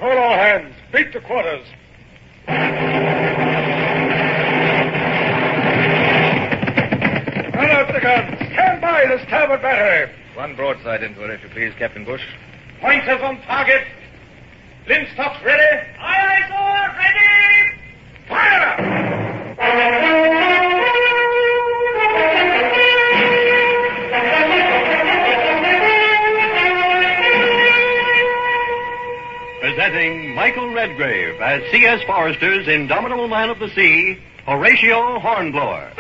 Call all hands. Beat to quarters. Run out the guns. Stand by the starboard battery. One broadside into it, if you please, Captain Bush. Pointers on target. Linstops ready. Aye, aye, sir. Ready. Fire! Presenting Michael Redgrave as C.S. Forrester's indomitable man of the sea, Horatio Hornblower.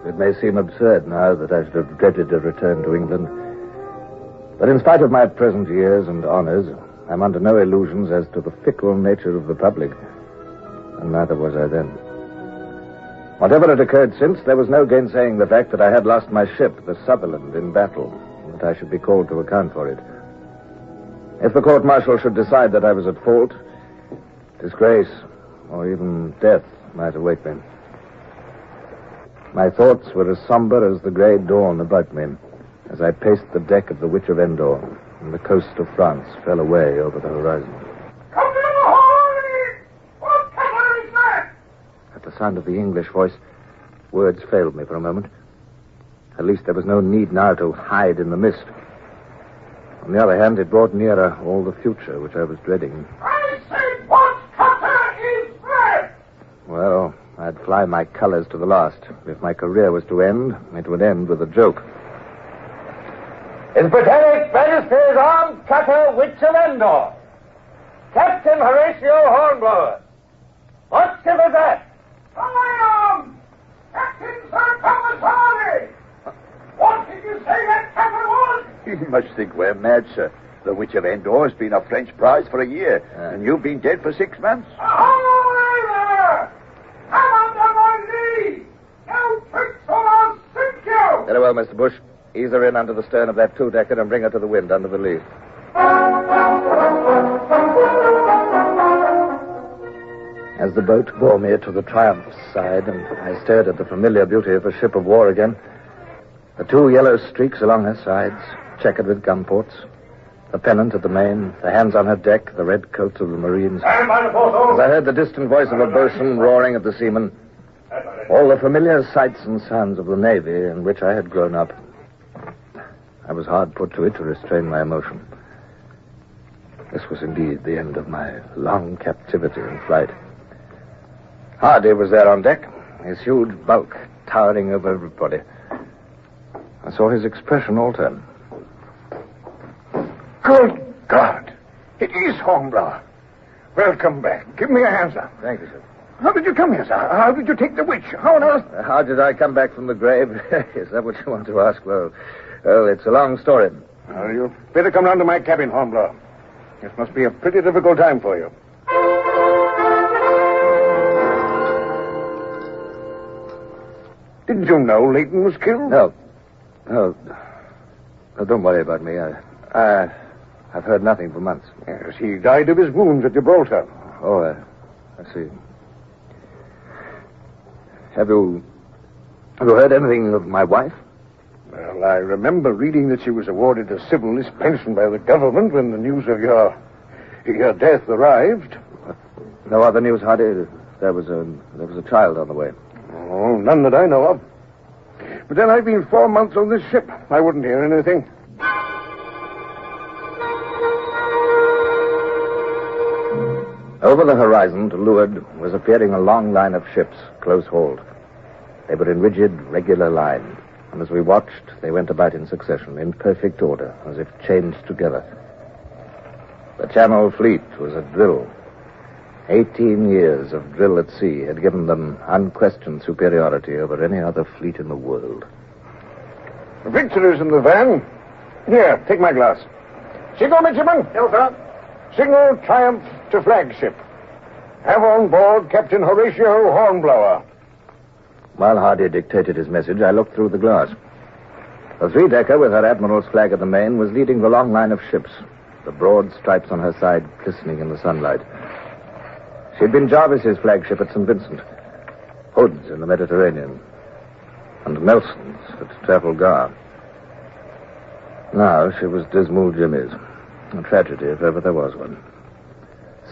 It may seem absurd now that I should have dreaded a return to England. But in spite of my present years and honors, I'm under no illusions as to the fickle nature of the public. And neither was I then. Whatever had occurred since, there was no gainsaying the fact that I had lost my ship, the Sutherland, in battle, and that I should be called to account for it. If the court-martial should decide that I was at fault, disgrace, or even death might await me. My thoughts were as somber as the grey dawn about me as I paced the deck of the Witch of Endor and the coast of France fell away over the horizon. Captain ahoy! What captain is that? At the sound of the English voice, words failed me for a moment. At least there was no need now to hide in the mist. On the other hand, it brought nearer all the future which I was dreading. I say, what captain is that? Well, I'd fly my colors to the last. If my career was to end, it would end with a joke. His Britannic Majesty's Armed Cutter Witch of Endor, Captain Horatio Hornblower. What ship is that? I am Captain Sir Thomas Hardy. What did you say that captain was? You must think we're mad, sir. The Witch of Endor has been a French prize for a year, and you've been dead for 6 months. Ahoy there! Come under my lee! No tricks or I'll sink you! Very well, Mr. Bush. Ease her in under the stern of that two-decker and bring her to the wind under the lee. As the boat bore me to the Triumph's side and I stared at the familiar beauty of a ship of war again, the two yellow streaks along her sides, checkered with gun ports, the pennant at the main, the hands on her deck, the red coats of the Marines. Stand by the foresail. As I heard the distant voice of a boatswain roaring at the seamen, all the familiar sights and sounds of the Navy in which I had grown up, I was hard put to it to restrain my emotion. This was indeed the end of my long captivity and flight. Hardy was there on deck, his huge bulk towering over everybody. I saw his expression alter. Good God! It is Hornblower. Welcome back. Give me a hand, sir. Thank you, sir. How did you come here, sir? How did you take the witch? How on earth? How did I come back from the grave? Is that what you want to ask? Well, it's a long story. You better come round to my cabin, Hornblower. This must be a pretty difficult time for you. Didn't you know Leighton was killed? No. No, don't worry about me. I've heard nothing for months. Yes, he died of his wounds at Gibraltar. Oh, I see. Have you heard anything of my wife? Well, I remember reading that she was awarded a civil pension by the government when the news of your death arrived. No other news, Hardy? There was a child on the way. Oh, none that I know of. But then I've been 4 months on this ship. I wouldn't hear anything. Over the horizon, to leeward, was appearing a long line of ships, close-hauled. They were in rigid, regular line, and as we watched, they went about in succession, in perfect order, as if chained together. The Channel Fleet was at drill. 18 years of drill at sea had given them unquestioned superiority over any other fleet in the world. Victory's in the van. Here, take my glass. Signal, midshipman. Yes, sir. Signal triumph to flagship. Have on board Captain Horatio Hornblower. While Hardy dictated his message, I looked through the glass. The three-decker, with her admiral's flag at the main, was leading the long line of ships, the broad stripes on her side glistening in the sunlight. She'd been Jarvis's flagship at St. Vincent, Hood's in the Mediterranean, and Nelson's at Trafalgar. Now she was Dismal Jimmy's. A tragedy, if ever there was one.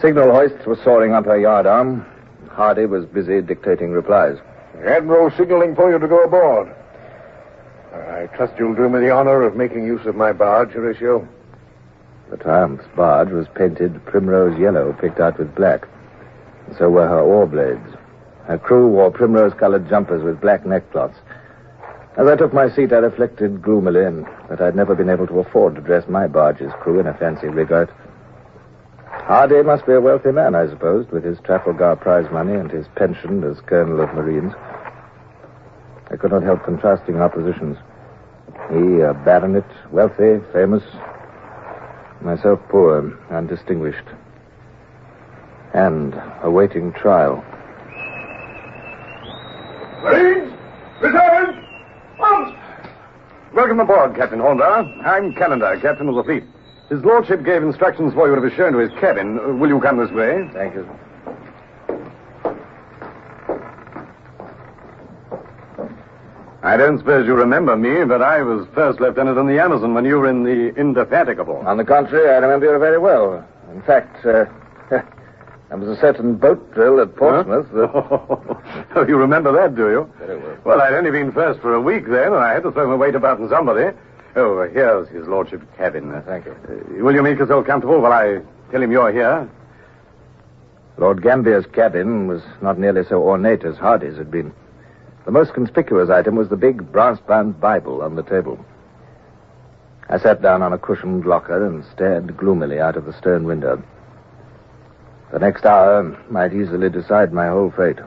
Signal hoists were soaring up her yardarm. Hardy was busy dictating replies. The Admiral signaling for you to go aboard. I trust you'll do me the honor of making use of my barge, Horatio. The Triumph's barge was painted primrose yellow, picked out with black. And so were her oar blades. Her crew wore primrose-colored jumpers with black neckcloths. As I took my seat, I reflected gloomily that I'd never been able to afford to dress my barge's crew in a fancy rig-out. Hardy must be a wealthy man, I supposed, with his Trafalgar prize money and his pension as Colonel of Marines. I could not help contrasting our positions. He, a baronet, wealthy, famous. Myself poor, undistinguished. And awaiting trial. Marines, return! Welcome aboard, Captain Hornblower. I'm Calendar, Captain of the Fleet. His Lordship gave instructions for you to be shown to his cabin. Will you come this way? Thank you. I don't suppose you remember me, but I was first lieutenant in the Amazon when you were in the Indefatigable. On the contrary, I remember you very well. In fact, there was a certain boat drill at Portsmouth. Oh, you remember that, do you? Very well. Well, I'd only been first for a week then, and I had to throw my weight about on somebody. Oh, here's his Lordship's cabin. Thank you. Will you make yourself comfortable while I tell him you're here? Lord Gambier's cabin was not nearly so ornate as Hardy's had been. The most conspicuous item was the big brass-bound Bible on the table. I sat down on a cushioned locker and stared gloomily out of the stern window. The next hour might easily decide my whole fate.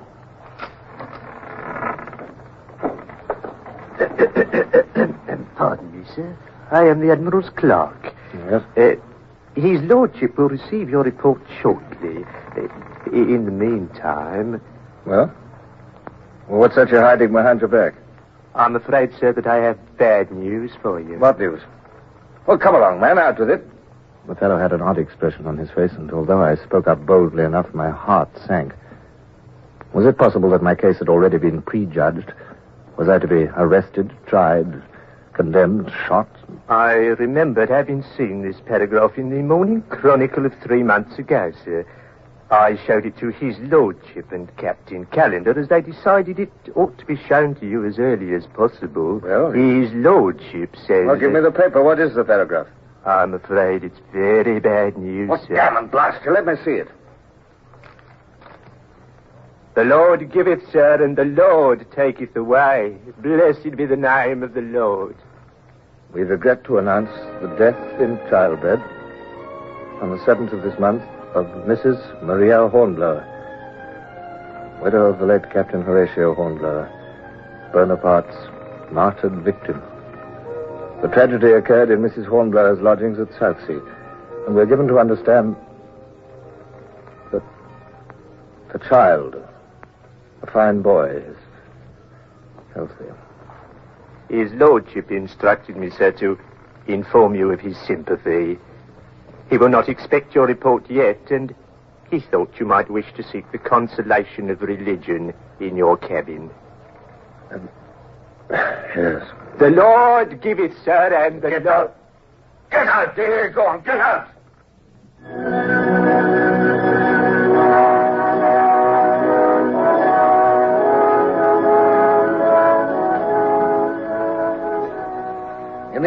Pardon me, sir. I am the Admiral's clerk. Yes? His Lordship will receive your report shortly. In the meantime... Well, what's that you're hiding behind your back? I'm afraid, sir, that I have bad news for you. What news? Well, come along, man, out with it. The fellow had an odd expression on his face, and although I spoke up boldly enough, my heart sank. Was it possible that my case had already been prejudged? Was I to be arrested, tried, condemned, shot? I remembered having seen this paragraph in the Morning Chronicle of 3 months ago, sir. I showed it to His Lordship and Captain Calendar as they decided it ought to be shown to you as early as possible. Well, His Lordship says... Well, give me the paper. What is the paragraph? I'm afraid it's very bad news, What sir. gammon, blast you. Let me see it. The Lord giveth, sir, and the Lord taketh away. Blessed be the name of the Lord. We regret to announce the death in childbed on the 7th of this month of Mrs. Maria Hornblower, widow of the late Captain Horatio Hornblower, Bonaparte's martyred victim. The tragedy occurred in Mrs. Hornblower's lodgings at Southsea, and we're given to understand that the child, a fine boy, is healthy. His Lordship instructed me, sir, to inform you of his sympathy. He will not expect your report yet, and he thought you might wish to seek the consolation of religion in your cabin. Yes. The Lord giveth, sir, and the Lord... Get out, dear. Go on, get out.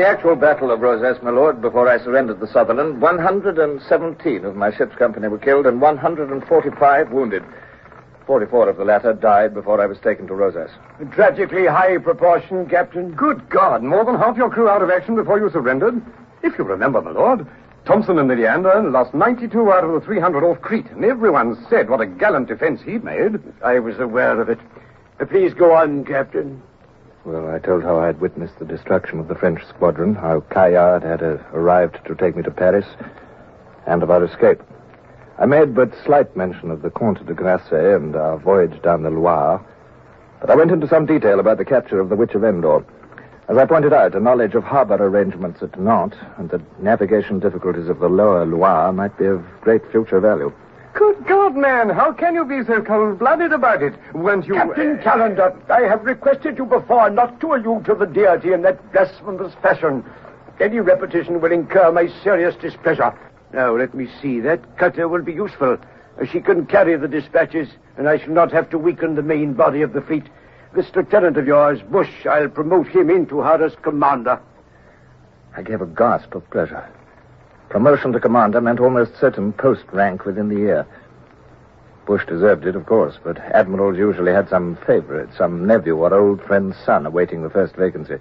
actual Battle of Rosas, my lord, before I surrendered the Sutherland, 117 of my ship's company were killed and 145 wounded. 44 of the latter died before I was taken to Rosas. A tragically high proportion, Captain. Good God, more than half your crew out of action before you surrendered? If you remember, my lord, Thompson and the Leander lost 92 out of the 300 off Crete, and everyone said what a gallant defense he'd made. I was aware of it. Please go on, Captain. Well, I told how I had witnessed the destruction of the French squadron, how Caillard had arrived to take me to Paris, and of our escape. I made but slight mention of the Comte de Grasset and our voyage down the Loire, but I went into some detail about the capture of the Witch of Endor. As I pointed out, a knowledge of harbor arrangements at Nantes and the navigation difficulties of the lower Loire might be of great future value. Good God, man, how can you be so cold-blooded about it? Weren't you... Captain Callender, I have requested you before not to allude to the deity in that blasphemous fashion. Any repetition will incur my serious displeasure. Now, let me see. That cutter will be useful. She can carry the dispatches, and I shall not have to weaken the main body of the fleet. This lieutenant of yours, Bush, I'll promote him into her as commander. I gave a gasp of pleasure. Promotion to commander meant almost certain post rank within the year. Bush deserved it, of course, but admirals usually had some favorite, some nephew or old friend's son awaiting the first vacancy.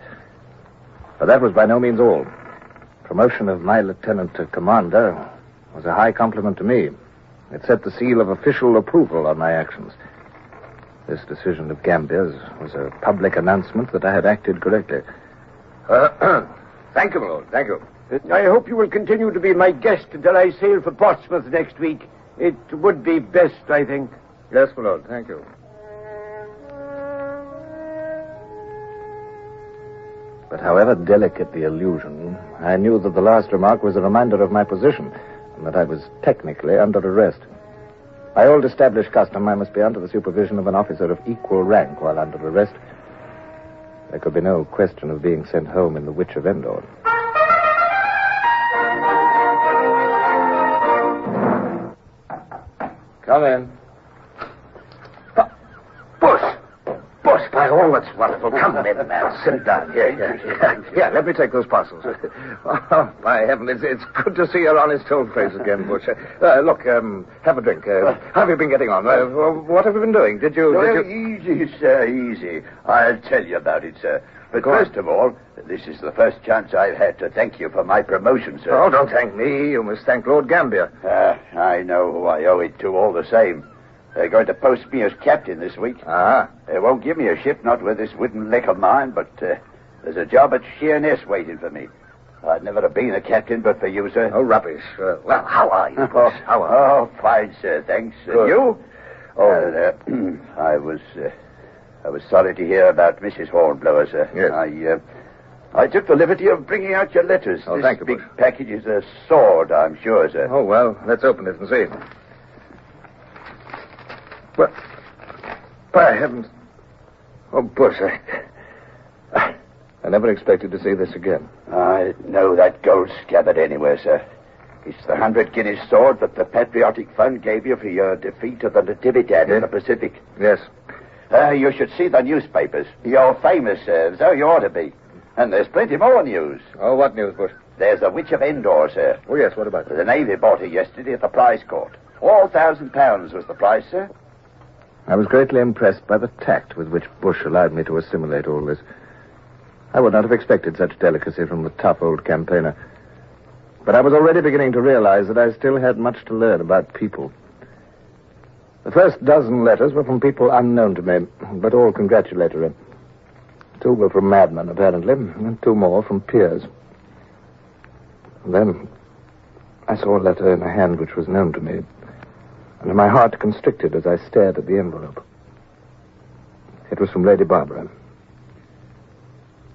But that was by no means all. Promotion of my lieutenant to commander was a high compliment to me. It set the seal of official approval on my actions. This decision of Gambia's was a public announcement that I had acted correctly. Thank you, my lord. Thank you. I hope you will continue to be my guest until I sail for Portsmouth next week. It would be best, I think. Yes, my lord. Thank you. But however delicate the allusion, I knew that the last remark was a reminder of my position, and that I was technically under arrest. By old established custom, I must be under the supervision of an officer of equal rank while under arrest. There could be no question of being sent home in the Witch of Endor. Come in. Bush, by all that's wonderful. Come in, man. Sit down. Here, let me take those parcels. Oh, by heaven, it's good to see your honest old face again, Bush. Look, have a drink. How have you been getting on? What have you been doing? Did you... Easy, sir, easy. I'll tell you about it, sir. But first of all, this is the first chance I've had to thank you for my promotion, sir. Oh, don't thank me. You must thank Lord Gambier. I know who I owe it to all the same. They're going to post me as captain this week. Ah. They won't give me a ship, not with this wooden leg of mine, but there's a job at Sheerness waiting for me. I'd never have been a captain but for you, sir. Oh, rubbish. Well, how are you, Bush? How are you? Oh, fine, sir, thanks. And you? Oh, I was sorry to hear about Mrs. Hornblower, sir. Yes. I took the liberty of bringing out your letters. Oh, this thank you, big Bush. package is a sword, I'm sure, sir. Oh, well, let's open it and see. Well, by heavens. Oh, Bush, I never expected to see this again. I know that gold scabbard anywhere, sir. It's the 100 Guinness sword that the Patriotic Fund gave you for your defeat of the Natividad in the Pacific. Yes. You should see the newspapers. You're famous, sir, so you ought to be. And there's plenty more news. Oh, what news, Bush? There's the Witch of Endor, sir. Oh, yes, what about it? The Navy bought her yesterday at the prize court. All £1,000 was the price, sir. I was greatly impressed by the tact with which Bush allowed me to assimilate all this. I would not have expected such delicacy from the tough old campaigner. But I was already beginning to realize that I still had much to learn about people. The first dozen letters were from people unknown to me, but all congratulatory. 2 were from madmen, apparently, and 2 more from peers. And then I saw a letter in a hand which was known to me, and my heart constricted as I stared at the envelope. It was from Lady Barbara.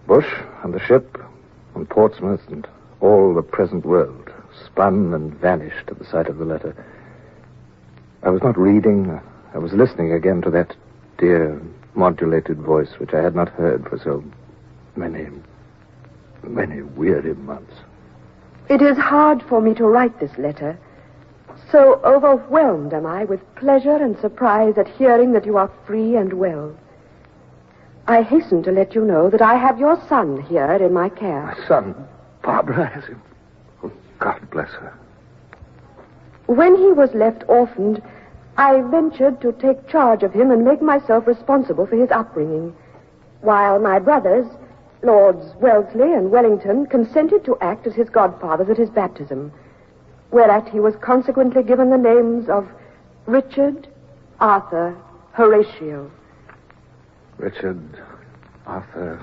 Bush and the ship and Portsmouth and all the present world spun and vanished at the sight of the letter. I was not reading. I was listening again to that dear, modulated voice which I had not heard for so many weary months. It is hard for me to write this letter. So overwhelmed am I with pleasure and surprise at hearing that you are free and well. I hasten to let you know that I have your son here in my care. My son, Barbara, has him. Oh, God bless her. When he was left orphaned, I ventured to take charge of him and make myself responsible for his upbringing, while my brothers, Lords Wellesley and Wellington, consented to act as his godfathers at his baptism, whereat he was consequently given the names of Richard, Arthur, Horatio. Richard, Arthur,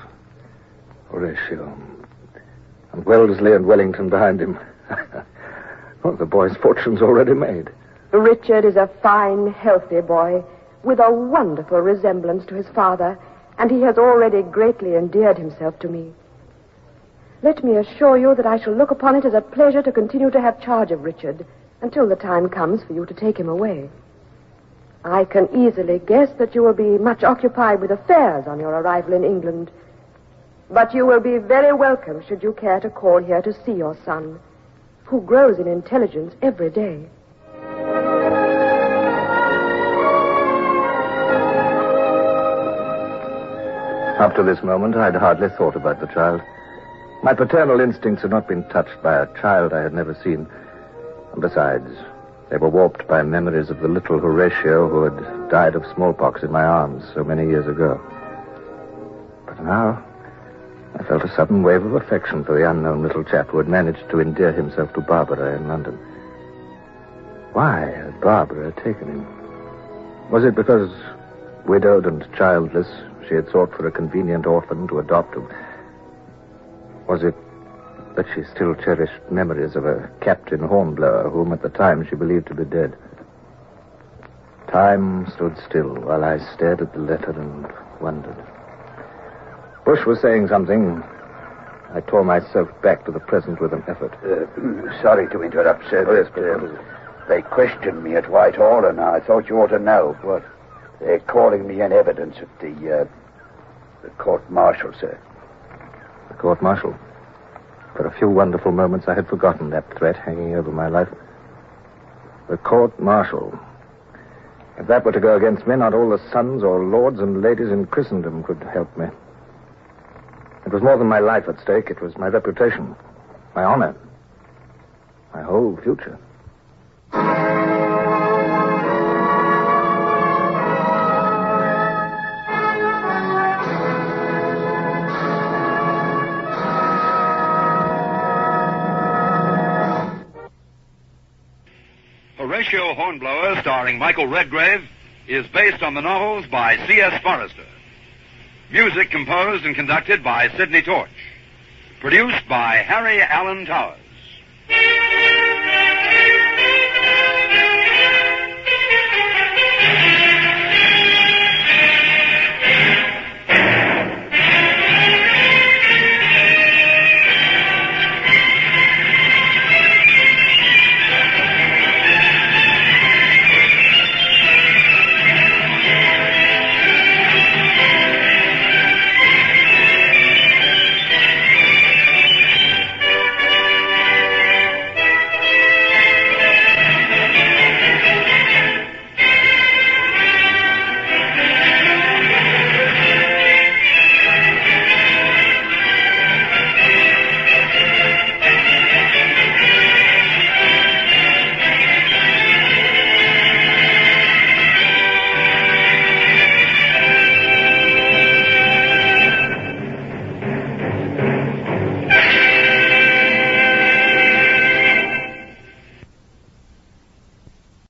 Horatio, and Wellesley and Wellington behind him. Oh, the boy's fortune's already made. Richard is a fine, healthy boy with a wonderful resemblance to his father, and he has already greatly endeared himself to me. Let me assure you that I shall look upon it as a pleasure to continue to have charge of Richard until the time comes for you to take him away. I can easily guess that you will be much occupied with affairs on your arrival in England, but you will be very welcome should you care to call here to see your son, who grows in intelligence every day. Up to this moment, I'd hardly thought about the child. My paternal instincts had not been touched by a child I had never seen. And besides, they were warped by memories of the little Horatio who had died of smallpox in my arms so many years ago. But now, I felt a sudden wave of affection for the unknown little chap who had managed to endear himself to Barbara in London. Why had Barbara taken him? Was it because, widowed and childless, she had sought for a convenient orphan to adopt him? Was it that she still cherished memories of a Captain Hornblower, whom at the time she believed to be dead? Time stood still while I stared at the letter and wondered. Bush was saying something. I tore myself back to the present with an effort. Sorry to interrupt, sir. Oh, yes, but they questioned me at Whitehall, and I thought you ought to know. What? They're calling me in evidence at the court-martial, sir. The court-martial? For a few wonderful moments, I had forgotten that threat hanging over my life. The court-martial. If that were to go against me, not all the sons or lords and ladies in Christendom could help me. It was more than my life at stake. It was my reputation, my honor, my whole future. Horatio Hornblower, starring Michael Redgrave, is based on the novels by C.S. Forrester. Music composed and conducted by Sidney Torch. Produced by Harry Allen Towers.